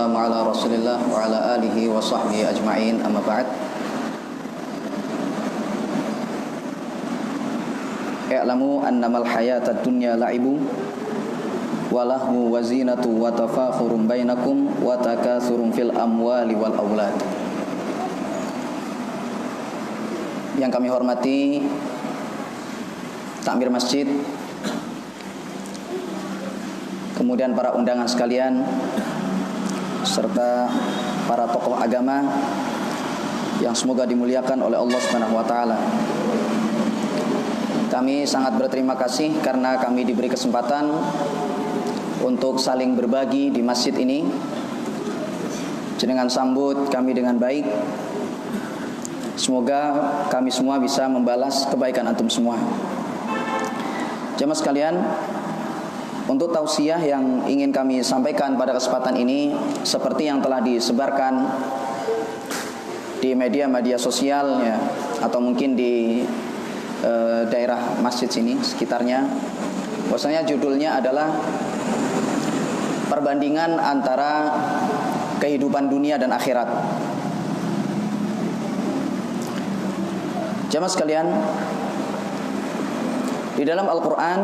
wassalamu ala Rasulillah wa ala alihi wa sahbihi ajma'in, amma ba'd. I'lamu annamal hayatad dunya la'ibu wa lahu wa zinatu wa tafakhurun bainakum wa takatsurun fil amwali wal aulad. Yang kami hormati takmir masjid, kemudian para undangan sekalian, serta para tokoh agama yang semoga dimuliakan oleh Allah Subhanahu wa taala. Kami sangat berterima kasih karena kami diberi kesempatan untuk saling berbagi di masjid ini. Jenengan sambut kami dengan baik. Semoga kami semua bisa membalas kebaikan antum semua. Jemaah sekalian, untuk tausiah yang ingin kami sampaikan pada kesempatan ini, seperti yang telah disebarkan di media-media sosial ya, atau mungkin di daerah masjid sini sekitarnya, bahwasanya judulnya adalah perbandingan antara kehidupan dunia dan akhirat. Jemaah sekalian, di dalam Al-Quran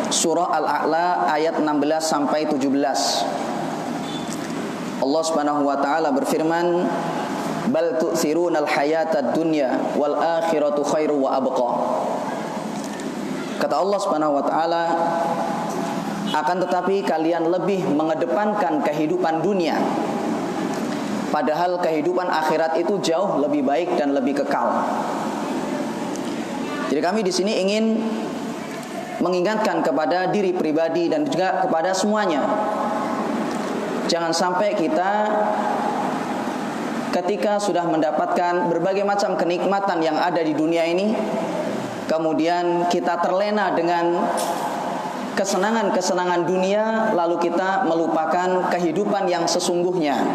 Surah Al-A'la ayat 16 sampai 17, Allah Subhanahu wa taala berfirman, "Bal tu'thirunal hayatad dunya wal akhiratu khairu wa abqa." Kata Allah Subhanahu wa taala, akan tetapi kalian lebih mengedepankan kehidupan dunia, padahal kehidupan akhirat itu jauh lebih baik dan lebih kekal. Jadi kami di sini ingin mengingatkan kepada diri pribadi dan juga kepada semuanya, jangan sampai kita ketika sudah mendapatkan berbagai macam kenikmatan yang ada di dunia ini, kemudian kita terlena dengan kesenangan-kesenangan dunia, lalu kita melupakan kehidupan yang sesungguhnya,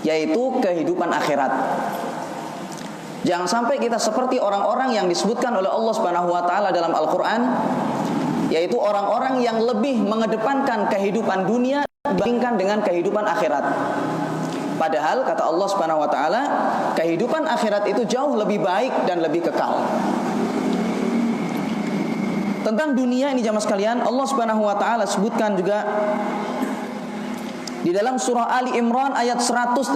yaitu kehidupan akhirat. Jangan sampai kita seperti orang-orang yang disebutkan oleh Allah Subhanahu wa taala dalam Al-Qur'an, yaitu orang-orang yang lebih mengedepankan kehidupan dunia dibandingkan dengan kehidupan akhirat. Padahal kata Allah Subhanahu wa taala, kehidupan akhirat itu jauh lebih baik dan lebih kekal. Tentang dunia ini jamaah sekalian, Allah Subhanahu wa taala sebutkan juga di dalam surah Ali Imran ayat 185.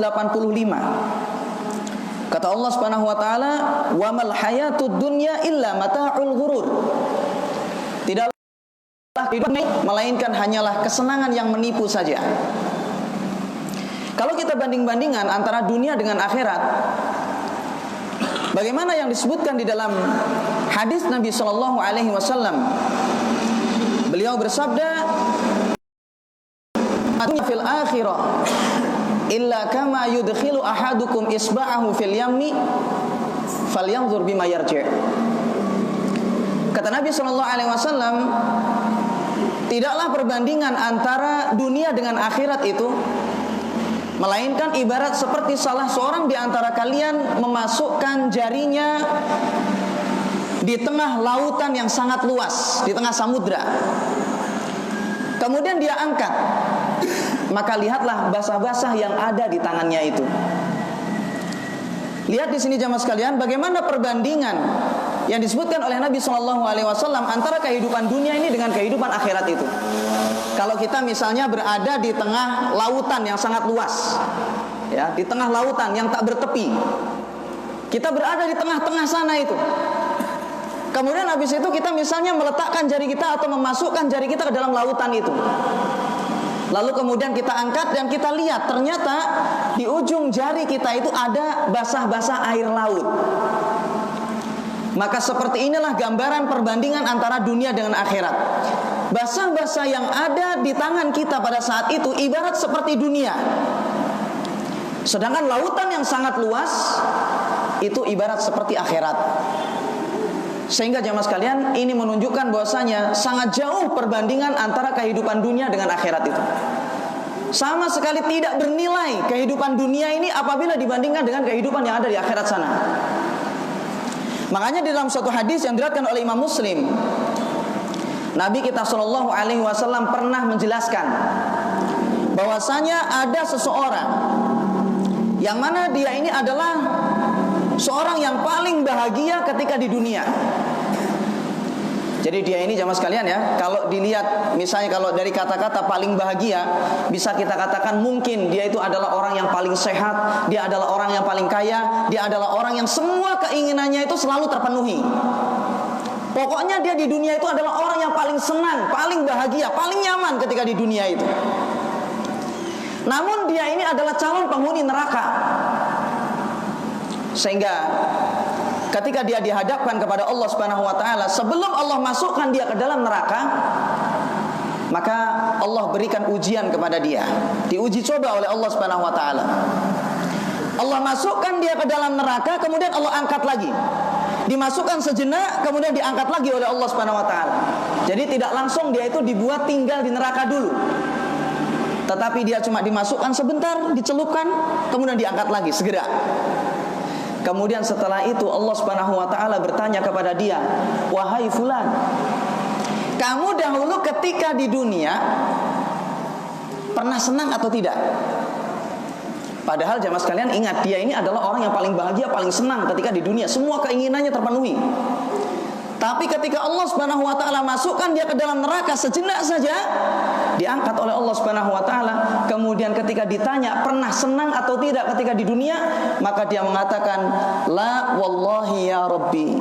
Kata Allah Subhanahu wa taala, "Wa mal hayatud dunya illa mata'ul ghurur." Tidaklah hidup ini melainkan hanyalah kesenangan yang menipu saja. Kalau kita banding-bandingan antara dunia dengan akhirat, bagaimana yang disebutkan di dalam hadis Nabi sallallahu alaihi wasallam? Beliau bersabda, "Fil akhirah illa kama yudkhilu ahadukum isba'ahu fil yammi falyanzur bima yarji'." Kata Nabi sallallahu alaihi wasallam, tidaklah perbandingan antara dunia dengan akhirat itu melainkan ibarat seperti salah seorang di antara kalian memasukkan jarinya di tengah lautan yang sangat luas, di tengah samudra. Kemudian dia angkat, maka lihatlah basah-basah yang ada di tangannya itu. Lihat di sini jamaah sekalian, bagaimana perbandingan yang disebutkan oleh Nabi Shallallahu Alaihi Wasallam antara kehidupan dunia ini dengan kehidupan akhirat itu. Kalau kita misalnya berada di tengah lautan yang sangat luas, ya, di tengah lautan yang tak bertepi, kita berada di tengah-tengah sana itu. Kemudian habis itu kita misalnya meletakkan jari kita atau memasukkan jari kita ke dalam lautan itu. Lalu kemudian kita angkat dan kita lihat ternyata di ujung jari kita itu ada basah-basah air laut. Maka seperti inilah gambaran perbandingan antara dunia dengan akhirat. Basah-basah yang ada di tangan kita pada saat itu ibarat seperti dunia. Sedangkan lautan yang sangat luas itu ibarat seperti akhirat. Sehingga jemaah sekalian, ini menunjukkan bahwasanya sangat jauh perbandingan antara kehidupan dunia dengan akhirat itu. Sama sekali tidak bernilai kehidupan dunia ini apabila dibandingkan dengan kehidupan yang ada di akhirat sana. Makanya di dalam suatu hadis yang diriwayatkan oleh Imam Muslim, Nabi kita Shallallahu Alaihi Wasallam pernah menjelaskan bahwasanya ada seseorang yang mana dia ini adalah seorang yang paling bahagia ketika di dunia. Jadi dia ini jamaah sekalian ya, kalau dilihat misalnya kalau dari kata-kata paling bahagia, bisa kita katakan mungkin dia itu adalah orang yang paling sehat, dia adalah orang yang paling kaya, dia adalah orang yang semua keinginannya itu selalu terpenuhi. Pokoknya dia di dunia itu adalah orang yang paling senang, paling bahagia, paling nyaman ketika di dunia itu. Namun dia ini adalah calon penghuni neraka. Sehingga ketika dia dihadapkan kepada Allah Subhanahu wa taala, sebelum Allah masukkan dia ke dalam neraka, maka Allah berikan ujian kepada dia. Diuji coba oleh Allah Subhanahu wa taala. Allah masukkan dia ke dalam neraka, kemudian Allah angkat lagi. Dimasukkan sejenak, kemudian diangkat lagi oleh Allah Subhanahu wa taala. Jadi tidak langsung dia itu dibuat tinggal di neraka dulu. Tetapi dia cuma dimasukkan sebentar, dicelupkan, kemudian diangkat lagi segera. Kemudian setelah itu Allah Subhanahu wa taala bertanya kepada dia, "Wahai fulan, kamu dahulu ketika di dunia pernah senang atau tidak?" Padahal jamaah sekalian ingat, dia ini adalah orang yang paling bahagia, paling senang ketika di dunia, semua keinginannya terpenuhi. Tapi ketika Allah Subhanahu wa taala masukkan dia ke dalam neraka sejenak saja, diangkat oleh Allah Subhanahu wa taala. Kemudian ketika ditanya pernah senang atau tidak ketika di dunia, maka dia mengatakan, "La wallahi ya Rabbi."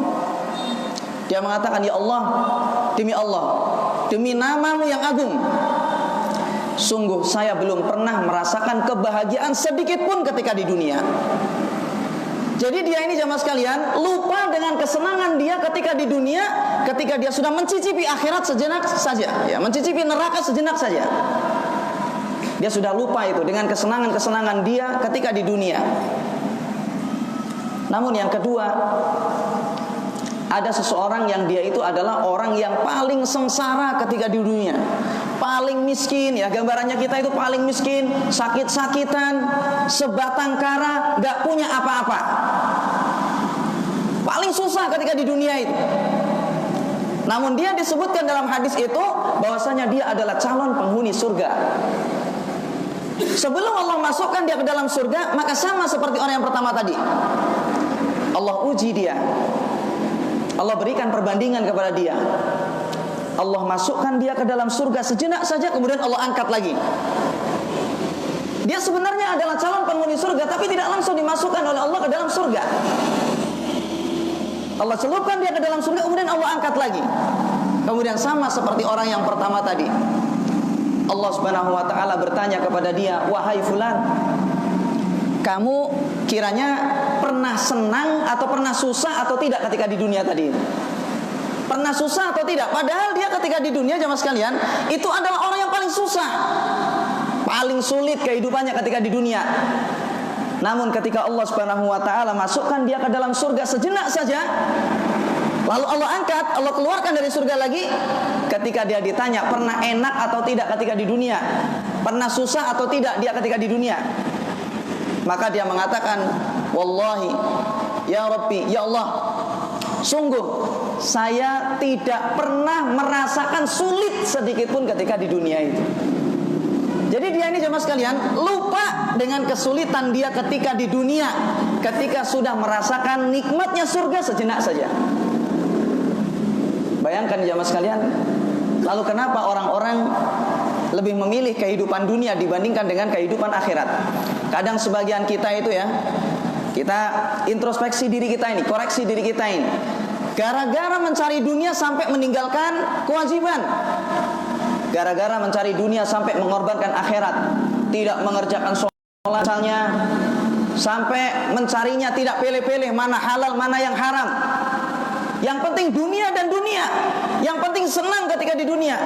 Dia mengatakan, "Ya Allah, demi namamu yang agung, sungguh saya belum pernah merasakan kebahagiaan sedikit pun ketika di dunia." Jadi dia ini jamaah sekalian lupa dengan kesenangan dia ketika di dunia, ketika dia sudah mencicipi akhirat sejenak saja, ya, mencicipi neraka sejenak saja. Dia sudah lupa itu dengan kesenangan-kesenangan dia ketika di dunia. Namun yang kedua, ada seseorang yang dia itu adalah orang yang paling sengsara ketika di dunia, paling miskin, ya, gambarannya kita itu paling miskin, sakit-sakitan, sebatang kara, gak punya apa-apa, paling susah ketika di dunia itu. Namun dia disebutkan dalam hadis itu bahwasanya dia adalah calon penghuni surga. Sebelum Allah masukkan dia ke dalam surga, maka sama seperti orang yang pertama tadi, Allah uji dia, Allah berikan perbandingan kepada dia. Allah masukkan dia ke dalam surga sejenak saja, kemudian Allah angkat lagi. Dia sebenarnya adalah calon penghuni surga, tapi tidak langsung dimasukkan oleh Allah ke dalam surga. Allah celupkan dia ke dalam surga, kemudian Allah angkat lagi. Kemudian sama seperti orang yang pertama tadi, Allah Subhanahu wa taala bertanya kepada dia, "Wahai fulan, kamu kiranya pernah senang atau pernah susah atau tidak ketika di dunia tadi?" Pernah susah atau tidak? Padahal dia ketika di dunia jamaah sekalian itu adalah orang yang paling susah, paling sulit kehidupannya ketika di dunia. Namun ketika Allah Subhanahu wa taala masukkan dia ke dalam surga sejenak saja, lalu Allah angkat, Allah keluarkan dari surga lagi. Ketika dia ditanya pernah enak atau tidak ketika di dunia, pernah susah atau tidak dia ketika di dunia, maka dia mengatakan, "Wallahi ya Rabbi, ya Allah, sungguh saya tidak pernah merasakan sulit sedikit pun ketika di dunia itu." Jadi dia ini jemaah sekalian lupa dengan kesulitan dia ketika di dunia, ketika sudah merasakan nikmatnya surga sejenak saja. Bayangkan jemaah sekalian, lalu kenapa orang-orang lebih memilih kehidupan dunia dibandingkan dengan kehidupan akhirat? Kadang sebagian kita itu ya, kita introspeksi diri kita ini, koreksi diri kita ini, gara-gara mencari dunia sampai meninggalkan kewajiban, gara-gara mencari dunia sampai mengorbankan akhirat, tidak mengerjakan sholat misalnya, sampai mencarinya tidak pilih-pilih mana halal mana yang haram. Yang penting dunia dan dunia, yang penting senang ketika di dunia.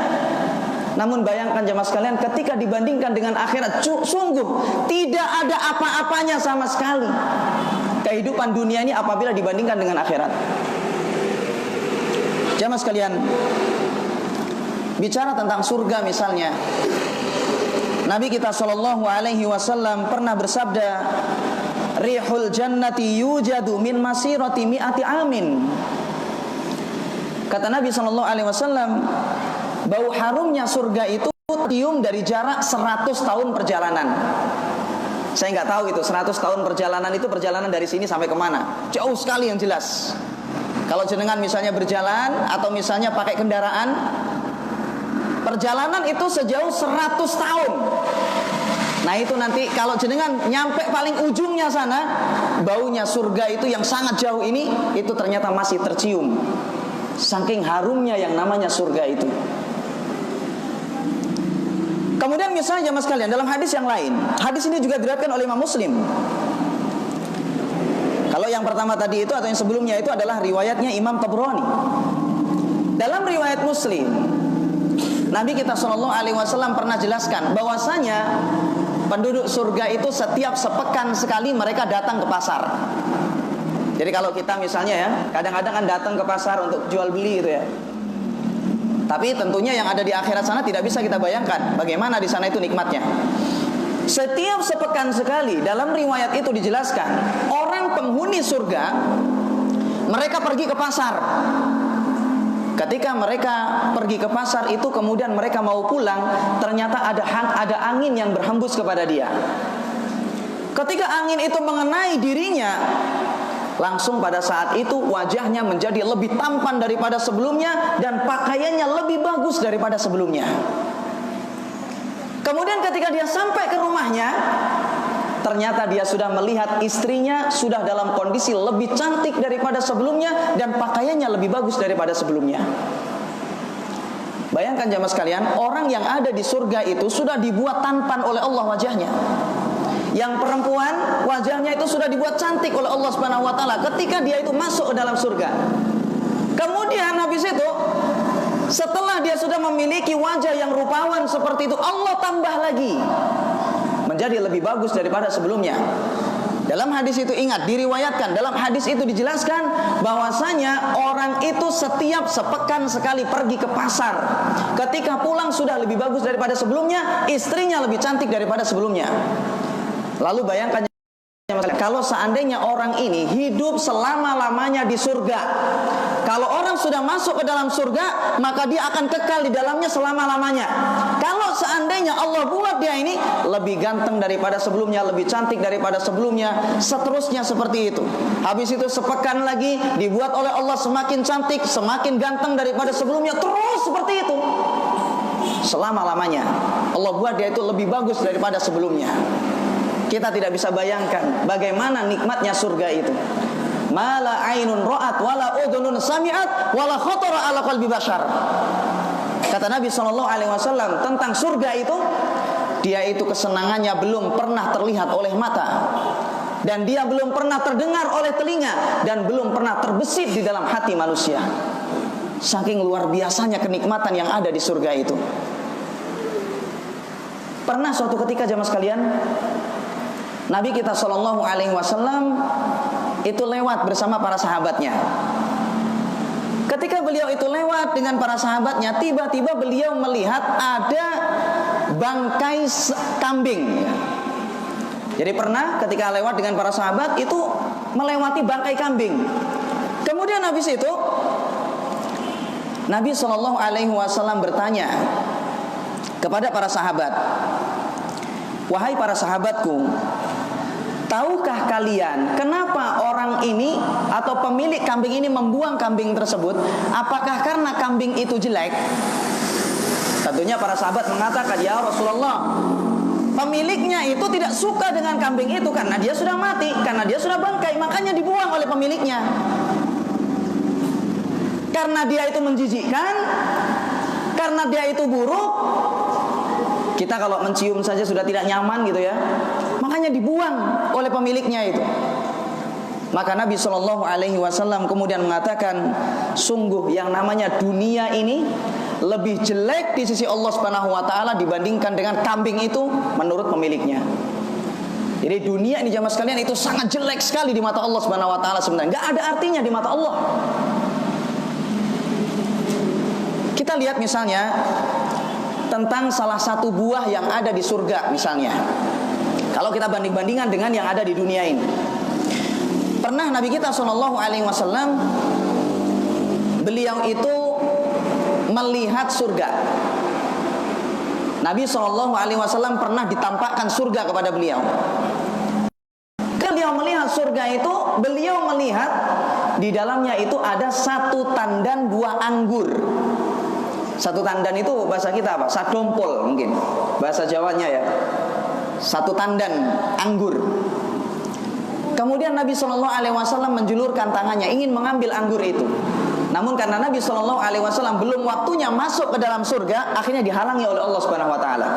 Namun bayangkan jemaah sekalian, ketika dibandingkan dengan akhirat, sungguh tidak ada apa-apanya sama sekali kehidupan dunia ini apabila dibandingkan dengan akhirat. Jemaah sekalian, bicara tentang surga misalnya, Nabi kita Shallallahu Alaihi Wasallam pernah bersabda, "Rihul jannati yujadu min masirati mi'ati amin." Kata Nabi Shallallahu Alaihi Wasallam, bau harumnya surga itu tercium dari jarak 100 tahun perjalanan. Saya nggak tahu itu 100 tahun perjalanan itu perjalanan dari sini sampai kemana. Jauh sekali yang jelas. Kalau jenengan misalnya berjalan atau misalnya pakai kendaraan, perjalanan itu sejauh 100 tahun. Nah itu nanti kalau jenengan nyampe paling ujungnya sana, baunya surga itu yang sangat jauh ini, itu ternyata masih tercium. Saking harumnya yang namanya surga itu. Kemudian misalnya jamaah sekalian, dalam hadis yang lain, hadis ini juga diriwayatkan oleh Imam Muslim. Kalau yang pertama tadi itu atau yang sebelumnya itu adalah riwayatnya Imam Tabrani. Dalam riwayat Muslim, Nabi kita SAW pernah jelaskan bahwasanya penduduk surga itu setiap sepekan sekali mereka datang ke pasar. Jadi kalau kita misalnya ya, kadang-kadang kan datang ke pasar untuk jual beli gitu ya. Tapi tentunya yang ada di akhirat sana tidak bisa kita bayangkan bagaimana di sana itu nikmatnya. Setiap sepekan sekali, dalam riwayat itu dijelaskan, orang penghuni surga mereka pergi ke pasar. Ketika mereka pergi ke pasar itu, kemudian mereka mau pulang, ternyata ada angin yang berhembus kepada dia. Ketika angin itu mengenai dirinya, langsung pada saat itu wajahnya menjadi lebih tampan daripada sebelumnya dan pakaiannya lebih bagus daripada sebelumnya. Kemudian ketika dia sampai ke rumahnya, ternyata dia sudah melihat istrinya sudah dalam kondisi lebih cantik daripada sebelumnya dan pakaiannya lebih bagus daripada sebelumnya. Bayangkan jamaah sekalian, orang yang ada di surga itu sudah dibuat tampan oleh Allah wajahnya. Yang perempuan wajahnya itu sudah dibuat cantik oleh Allah Subhanahu wa taala ketika dia itu masuk ke dalam surga. Kemudian habis itu, setelah dia sudah memiliki wajah yang rupawan seperti itu, Allah tambah lagi menjadi lebih bagus daripada sebelumnya. Dalam hadis itu ingat, diriwayatkan, dalam hadis itu dijelaskan bahwasanya orang itu setiap sepekan sekali pergi ke pasar. Ketika pulang sudah lebih bagus daripada sebelumnya, istrinya lebih cantik daripada sebelumnya. Lalu bayangkan kalau seandainya orang ini hidup selama-lamanya di surga. Kalau orang sudah masuk ke dalam surga, maka dia akan kekal di dalamnya selama-lamanya. Kalau seandainya Allah buat dia ini lebih ganteng daripada sebelumnya, lebih cantik daripada sebelumnya, seterusnya seperti itu. Habis itu sepekan lagi dibuat oleh Allah semakin cantik, semakin ganteng daripada sebelumnya, terus seperti itu selama-lamanya. Allah buat dia itu lebih bagus daripada sebelumnya. Kita tidak bisa bayangkan bagaimana nikmatnya surga itu. Mala ainun ra'at wala udhunun sami'at wala khatara ala qalbi bashar. Kata Nabi SAW tentang surga itu, dia itu kesenangannya belum pernah terlihat oleh mata, dan dia belum pernah terdengar oleh telinga, dan belum pernah terbesit di dalam hati manusia. Saking luar biasanya kenikmatan yang ada di surga itu. Pernah suatu ketika jamaah sekalian, Nabi kita SAW itu lewat bersama para sahabatnya. Ketika beliau itu lewat dengan para sahabatnya, tiba-tiba beliau melihat ada bangkai kambing. Jadi pernah ketika lewat dengan para sahabat itu melewati bangkai kambing. Kemudian habis itu Nabi SAW bertanya kepada para sahabat, "Wahai para sahabatku, tahukah kalian kenapa orang ini atau pemilik kambing ini membuang kambing tersebut? Apakah karena kambing itu jelek?" Tentunya para sahabat mengatakan, "Ya Rasulullah, pemiliknya itu tidak suka dengan kambing itu karena dia sudah mati, karena dia sudah bangkai, makanya dibuang oleh pemiliknya. Karena dia itu menjijikkan, karena dia itu buruk. Kita kalau mencium saja sudah tidak nyaman gitu ya, makanya dibuang oleh pemiliknya itu." Maka Nabi SAW kemudian mengatakan, sungguh yang namanya dunia ini lebih jelek di sisi Allah Subhanahu wa taala dibandingkan dengan kambing itu menurut pemiliknya. Jadi dunia ini jamaah sekalian itu sangat jelek sekali di mata Allah Subhanahu wa taala sebenarnya. Enggak ada artinya di mata Allah. Kita lihat misalnya tentang salah satu buah yang ada di surga misalnya. Kalau kita banding-bandingan dengan yang ada di dunia ini. Pernah Nabi kita SAW beliau itu melihat surga. Nabi SAW pernah ditampakkan surga kepada beliau. Beliau melihat surga itu, beliau melihat di dalamnya itu ada satu tandan buah anggur. Satu tandan itu bahasa kita apa? Sadompol mungkin bahasa Jawanya ya. Satu tandan anggur. Kemudian Nabi SAW menjulurkan tangannya ingin mengambil anggur itu. Namun karena Nabi SAW belum waktunya masuk ke dalam surga, akhirnya dihalangi oleh Allah Subhanahu Wa Taala.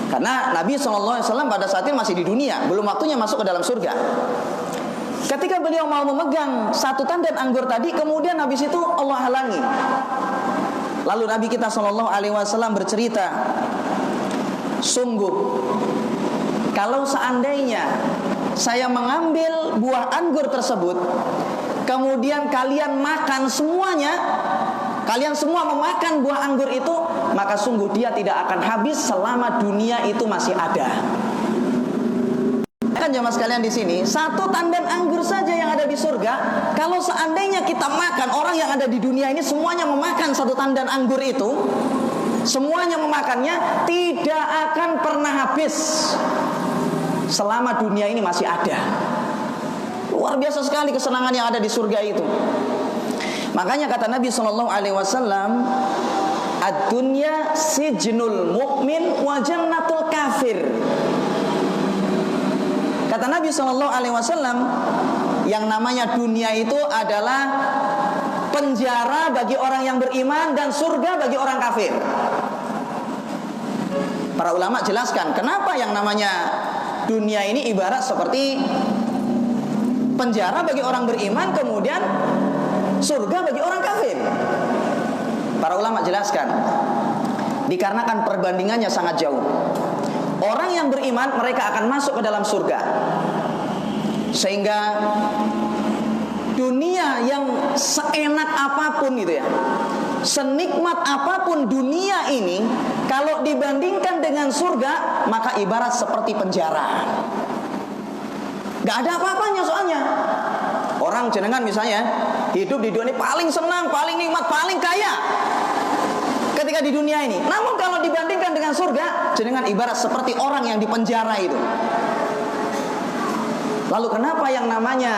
Karena Nabi SAW pada saat itu masih di dunia, belum waktunya masuk ke dalam surga. Ketika beliau mau memegang satu tandan anggur tadi, kemudian habis itu Allah halangi. Lalu Nabi kita SAW bercerita, sungguh kalau seandainya saya mengambil buah anggur tersebut, kemudian kalian makan semuanya, kalian semua memakan buah anggur itu, maka sungguh dia tidak akan habis selama dunia itu masih ada. Kan jemaah sekalian di sini, satu tandan anggur saja yang ada di surga, kalau seandainya kita makan, orang yang ada di dunia ini semuanya memakan satu tandan anggur itu, semuanya memakannya, tidak akan pernah habis selama dunia ini masih ada. Luar biasa sekali kesenangan yang ada di surga itu. Makanya kata Nabi SAW, ad-dunya sijnul mu'min wa jannatul kafir. Kata Nabi SAW, yang namanya dunia itu adalah penjara bagi orang yang beriman dan surga bagi orang kafir. Para ulama jelaskan kenapa yang namanya dunia ini ibarat seperti penjara bagi orang beriman, kemudian surga bagi orang kafir. Para ulama jelaskan, dikarenakan perbandingannya sangat jauh. Orang yang beriman mereka akan masuk ke dalam surga, sehingga dunia yang seenak apapun gitu ya, senikmat apapun dunia ini, kalau dibandingkan dengan surga, maka ibarat seperti penjara. Gak ada apa-apanya soalnya. Orang jenengan misalnya hidup di dunia ini paling senang, paling nikmat, paling kaya ketika di dunia ini. Namun kalau dibandingkan dengan surga, jenengan ibarat seperti orang yang di penjara itu. Lalu kenapa yang namanya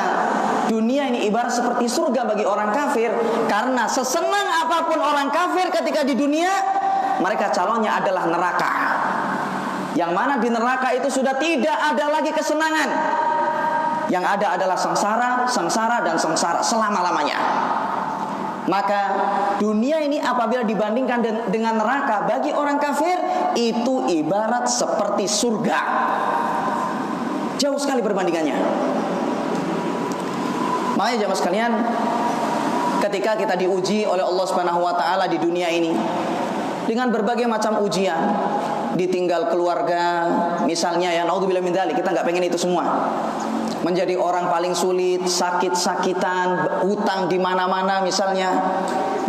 dunia ini ibarat seperti surga bagi orang kafir? Karena sesenang apapun orang kafir ketika di dunia, mereka calonnya adalah neraka. Yang mana di neraka itu sudah tidak ada lagi kesenangan. Yang ada adalah sengsara, sengsara dan sengsara selama-lamanya. Maka dunia ini apabila dibandingkan dengan neraka, bagi orang kafir itu ibarat seperti surga. Jauh sekali perbandingannya. Makanya jemaah sekalian, ketika kita diuji oleh Allah Subhanahu wa taala di dunia ini dengan berbagai macam ujian, ditinggal keluarga misalnya ya, naudzubillah min dzalik, kita enggak pengen itu semua. Menjadi orang paling sulit, sakit-sakitan, hutang di mana-mana misalnya,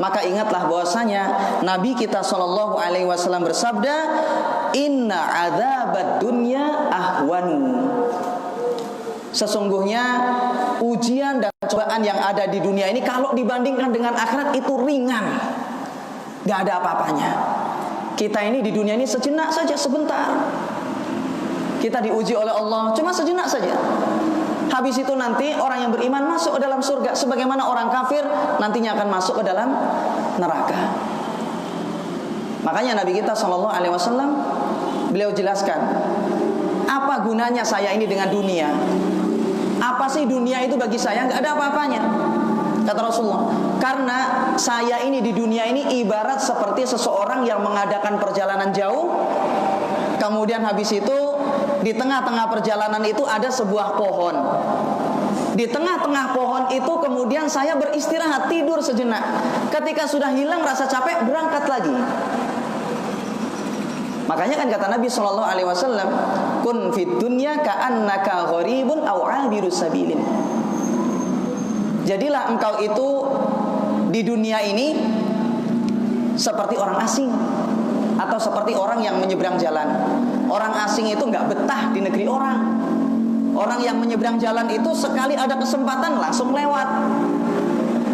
maka ingatlah bahwasanya Nabi kita SAW bersabda, inna adzabad dunya ahwanu. Sesungguhnya ujian dan cobaan yang ada di dunia ini kalau dibandingkan dengan akhirat itu ringan, gak ada apa-apanya. Kita ini di dunia ini sejenak saja, sebentar. Kita diuji oleh Allah cuma sejenak saja. Habis itu nanti orang yang beriman masuk ke dalam surga, sebagaimana orang kafir nantinya akan masuk ke dalam neraka. Makanya Nabi kita SAW beliau jelaskan, apa gunanya saya ini dengan dunia? Apa sih dunia itu bagi saya? Gak ada apa-apanya. Kata Rasulullah, karena saya ini di dunia ini ibarat seperti seseorang yang mengadakan perjalanan jauh, kemudian habis itu di tengah-tengah perjalanan itu ada sebuah pohon. Di tengah-tengah pohon itu kemudian saya beristirahat, tidur sejenak. Ketika sudah hilang rasa capek, berangkat lagi. Makanya kan kata Nabi SAW, kun fid dunya ka'annaka gharibun aw 'abirus sabilin. Jadilah engkau itu di dunia ini seperti orang asing atau seperti orang yang menyeberang jalan. Orang asing itu nggak betah di negeri orang. Orang yang menyeberang jalan itu sekali ada kesempatan langsung lewat.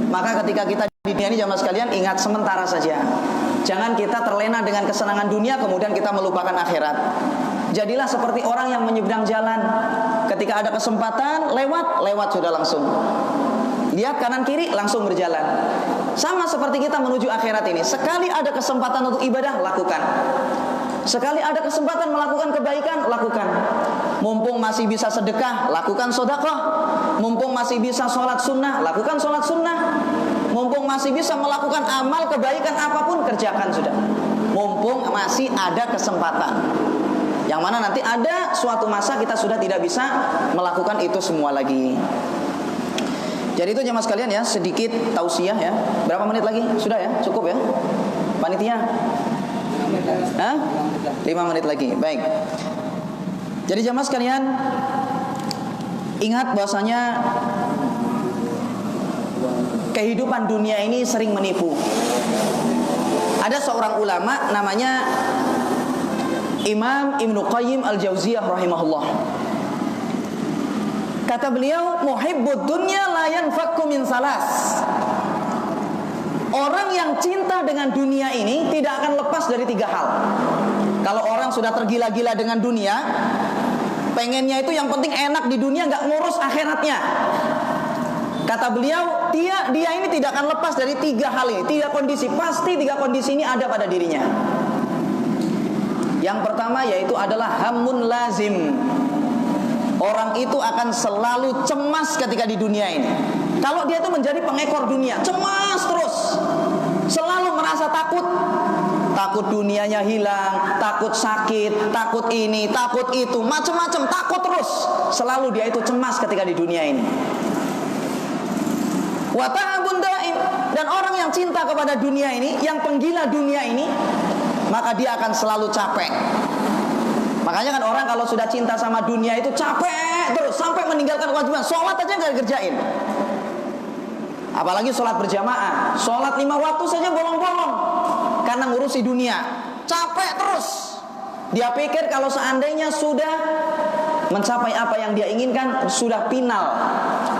Maka ketika kita di dunia ini jamaah sekalian, ingat sementara saja. Jangan kita terlena dengan kesenangan dunia kemudian kita melupakan akhirat. Jadilah seperti orang yang menyeberang jalan. Ketika ada kesempatan, lewat sudah langsung. Lihat kanan kiri, langsung berjalan. Sama seperti kita menuju akhirat ini. Sekali ada kesempatan untuk ibadah, lakukan. Sekali ada kesempatan melakukan kebaikan, lakukan. Mumpung masih bisa sedekah, lakukan sedekah. Mumpung masih bisa sholat sunnah, lakukan sholat sunnah. Mumpung masih bisa melakukan amal kebaikan apapun, kerjakan sudah. Mumpung masih ada kesempatan. Yang mana nanti ada suatu masa kita sudah tidak bisa melakukan itu semua lagi. Jadi itu jemaah sekalian ya, sedikit tausiah ya. Berapa menit lagi? Sudah ya? Cukup ya? Panitia? 5 menit lagi. Baik. Jadi jemaah sekalian, ingat bahwasanya kehidupan dunia ini sering menipu. Ada seorang ulama namanya Imam Ibnu Qayyim Al-Jauziyah rahimahullah. Kata beliau, muhibbud dunya la yanfakku min salas. Orang yang cinta dengan dunia ini tidak akan lepas dari 3 hal. Kalau orang sudah tergila-gila dengan dunia, pengennya itu yang penting enak di dunia, nggak ngurus akhiratnya. Kata beliau, dia ini tidak akan lepas dari 3 hal ini, 3 kondisi. Pasti 3 kondisi ini ada pada dirinya. Yang pertama yaitu adalah hammun lazim. Orang itu akan selalu cemas ketika di dunia ini. Kalau dia itu menjadi pengekor dunia, cemas terus, selalu merasa takut. Takut dunianya hilang, takut sakit, takut ini, takut itu, macam-macam, takut terus. Selalu dia itu cemas ketika di dunia ini. Wa ta'abun daim. Dan orang yang cinta kepada dunia ini, yang penggila dunia ini, maka dia akan selalu capek. Makanya kan orang kalau sudah cinta sama dunia itu capek terus sampai meninggalkan kewajiban. Sholat aja nggak dikerjain. Apalagi sholat berjamaah. Sholat 5 waktu saja bolong-bolong karena ngurusi dunia. Capek terus. Dia pikir kalau seandainya sudah mencapai apa yang dia inginkan, sudah final.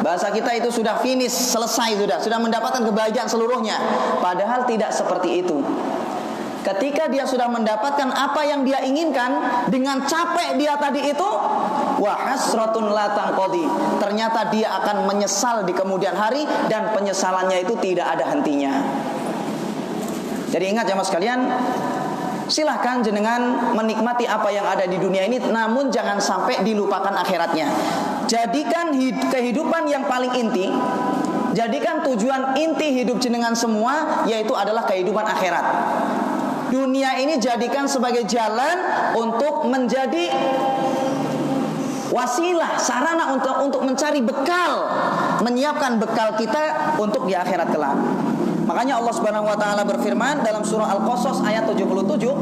Bahasa kita itu sudah finish, selesai sudah mendapatkan kebahagiaan seluruhnya. Padahal tidak seperti itu. Ketika dia sudah mendapatkan apa yang dia inginkan, dengan capek dia tadi itu, wa hasratun la tanqadi. Ternyata dia akan menyesal di kemudian hari, dan penyesalannya itu tidak ada hentinya. Jadi ingat jemaah sekalian, silahkan jenengan menikmati apa yang ada di dunia ini, namun jangan sampai dilupakan akhiratnya. Jadikan kehidupan yang paling inti, jadikan tujuan inti hidup jenengan semua, yaitu adalah kehidupan akhirat. Dunia ini jadikan sebagai jalan untuk menjadi wasilah, sarana untuk mencari bekal, menyiapkan bekal kita untuk di akhirat kelak. Makanya Allah Subhanahu wa taala berfirman dalam surah Al-Qasas ayat 77,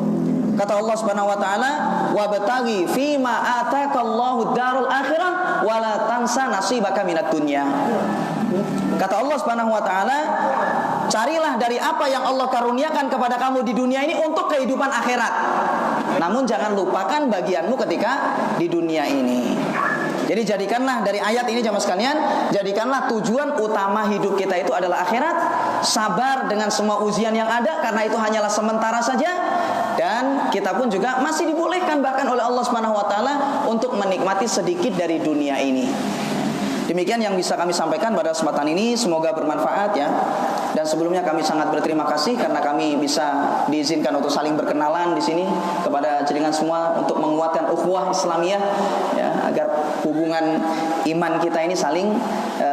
kata Allah Subhanahu wa taala, "Wabtaghi fima atakallahu darul akhirah wa la tansa nasibaka minad dunya." Kata Allah Subhanahu wa taala, carilah dari apa yang Allah karuniakan kepada kamu di dunia ini untuk kehidupan akhirat. Namun jangan lupakan bagianmu ketika di dunia ini. Jadi jadikanlah dari ayat ini jemaah sekalian, jadikanlah tujuan utama hidup kita itu adalah akhirat. Sabar dengan semua ujian yang ada, karena itu hanyalah sementara saja. Dan kita pun juga masih dibolehkan bahkan oleh Allah Subhanahu wa taala untuk menikmati sedikit dari dunia ini. Demikian yang bisa kami sampaikan pada kesempatan ini, semoga bermanfaat ya. Dan sebelumnya kami sangat berterima kasih karena kami bisa diizinkan untuk saling berkenalan di sini kepada jaringan semua untuk menguatkan ukhuwah Islamiyah ya, agar hubungan iman kita ini saling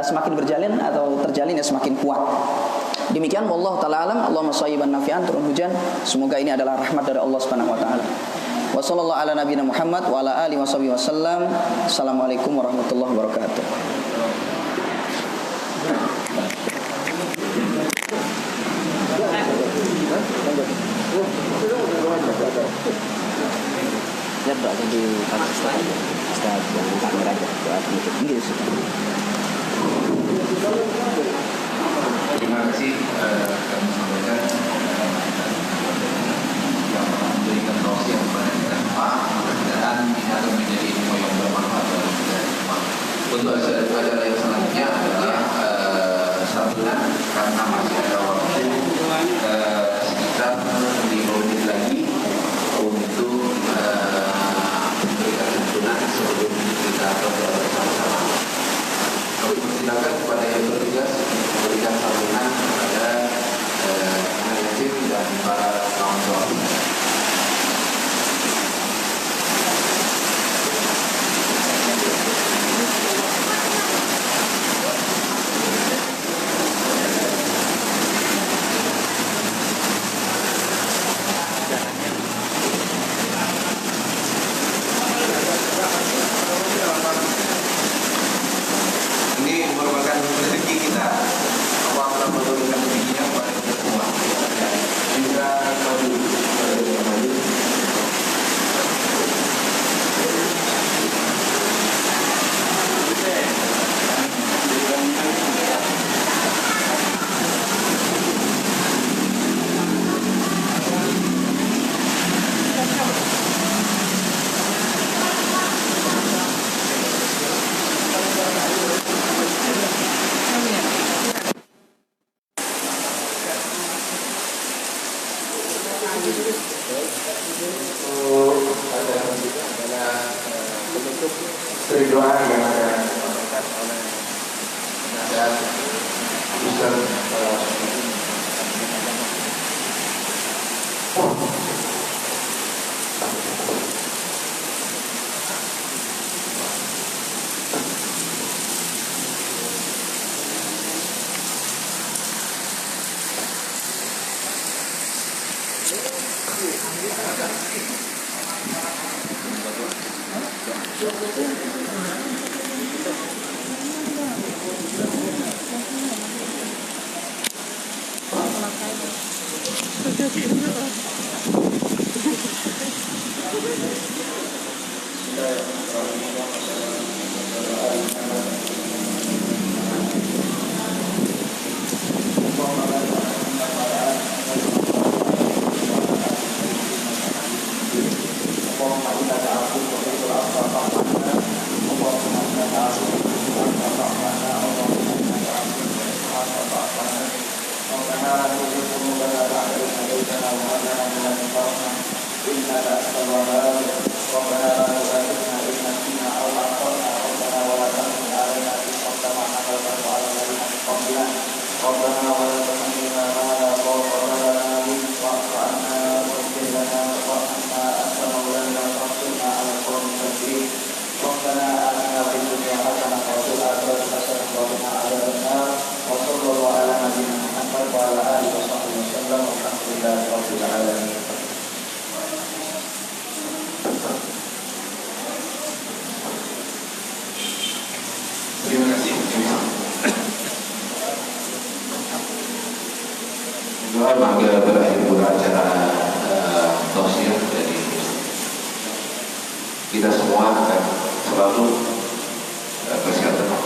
semakin berjalin atau terjalin ya semakin kuat. Demikian wallahu taala alam. Allahumma shayyiban nafi'an, turun hujan. Semoga ini adalah rahmat dari Allah Subhanahu wa taala. Wa sallallahu ala nabiyina Muhammad wa ala alihi washabihi wasallam. Assalamualaikum warahmatullahi wabarakatuh. Ya berarti di Pakistan Ustaz yang kamera aja buat YouTube Inggris. Terima kasih kami sampaikan yang memberikan tausiah kepada kita semua. Mudah-mudahan ini akan menjadi ilmu yang bermanfaat bagi kita semua. Untuk acara yang selanjutnya adalah santunan karena masih ada waktu sekitar doa yang ada Ustaz Maka berakhir pula acara tausiah dari kita semua akan selalu bersikap tenang.